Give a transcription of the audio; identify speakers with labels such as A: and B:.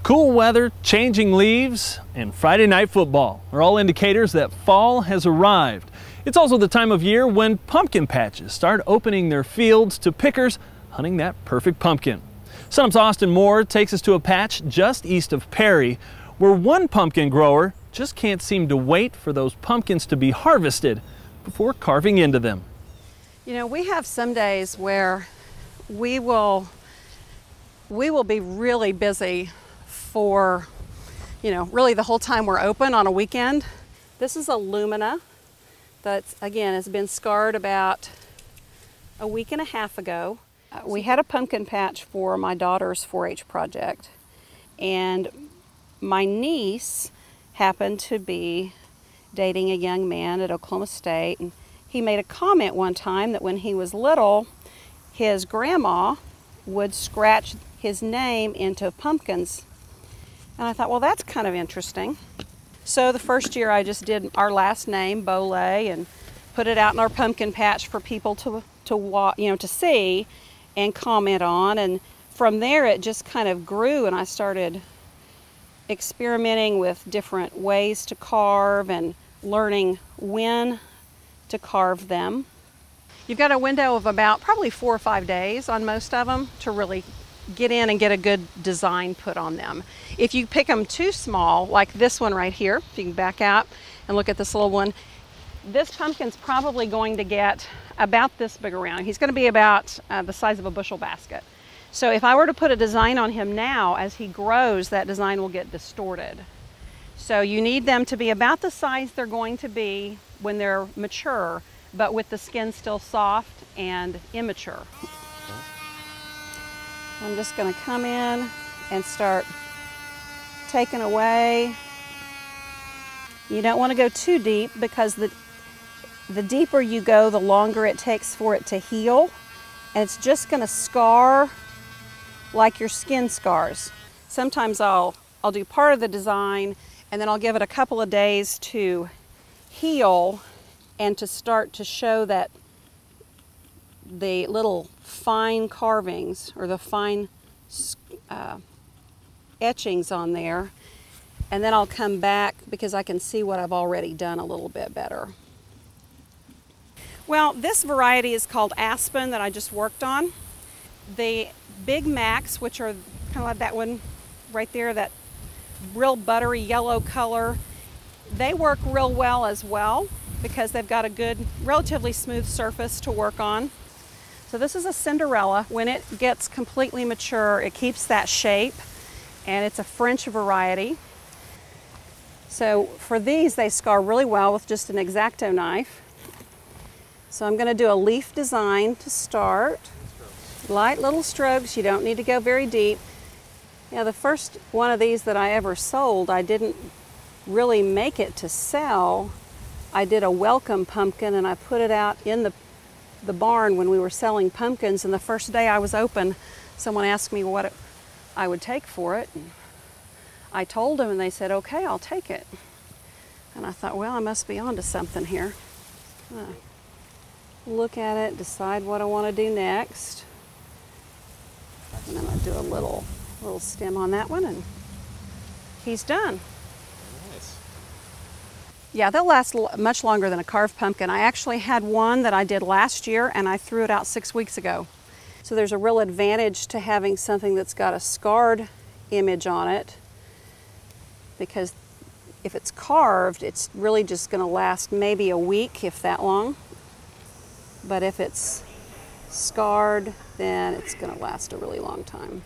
A: Cool weather, changing leaves, and Friday night football are all indicators that fall has arrived. It's also the time of year when pumpkin patches start opening their fields to pickers hunting that perfect pumpkin. SUNUP's Austin Moore takes us to a patch just east of Perry where one pumpkin grower just can't seem to wait for those pumpkins to be harvested before carving into them.
B: You know, we have some days where we will be really busy for, really the whole time we're open on a weekend. This is a lumina that, again, has been scarred about a week and a half ago. We had a pumpkin patch for my daughter's 4-H project, and my niece happened to be dating a young man at Oklahoma State, and he made a comment one time that when he was little, his grandma would scratch his name into pumpkins. And I thought, well, that's kind of interesting. So the first year I just did our last name, Bole, and put it out in our pumpkin patch for people to see and comment on. And from there it just kind of grew, and I started experimenting with different ways to carve and learning when to carve them. You've got a window of about probably 4 or 5 days on most of them to really get in and get a good design put on them. If you pick them too small, like this one right here, if you can back out and look at this little one, this pumpkin's probably going to get about this big around. He's going to be about the size of a bushel basket. So if I were to put a design on him now, as he grows, that design will get distorted. So you need them to be about the size they're going to be when they're mature, but with the skin still soft and immature. I'm just going to come in and start taking away. You don't want to go too deep, because the deeper you go, the longer it takes for it to heal, and it's just going to scar like your skin scars. Sometimes I'll do part of the design, and then I'll give it a couple of days to heal and to start to show that the little fine carvings or the fine etchings on there, and then I'll come back because I can see what I've already done a little bit better. Well, this variety is called Aspen that I just worked on. The Big Macs, which are kind of like that one right there, that real buttery yellow color, they work real well as well because they've got a good, relatively smooth surface to work on. So this is a Cinderella. When it gets completely mature, it keeps that shape, and it's a French variety. So for these, they scar really well with just an X-Acto knife. So I'm going to do a leaf design to start. Light little strokes, you don't need to go very deep. Now, the first one of these that I ever sold, I didn't really make it to sell. I did a welcome pumpkin, and I put it out in the barn when we were selling pumpkins, and the first day I was open, someone asked me what I would take for it, and I told them, and they said, okay, I'll take it. And I thought, well, I must be onto something here. Look at it, decide what I want to do next. And I'm going to do a little stem on that one, and he's done.
A: Nice.
B: Yeah, they'll last much longer than a carved pumpkin. I actually had one that I did last year, and I threw it out 6 weeks ago. So there's a real advantage to having something that's got a scarred image on it, because if it's carved, it's really just going to last maybe a week, if that long. But if it's scarred, then it's going to last a really long time.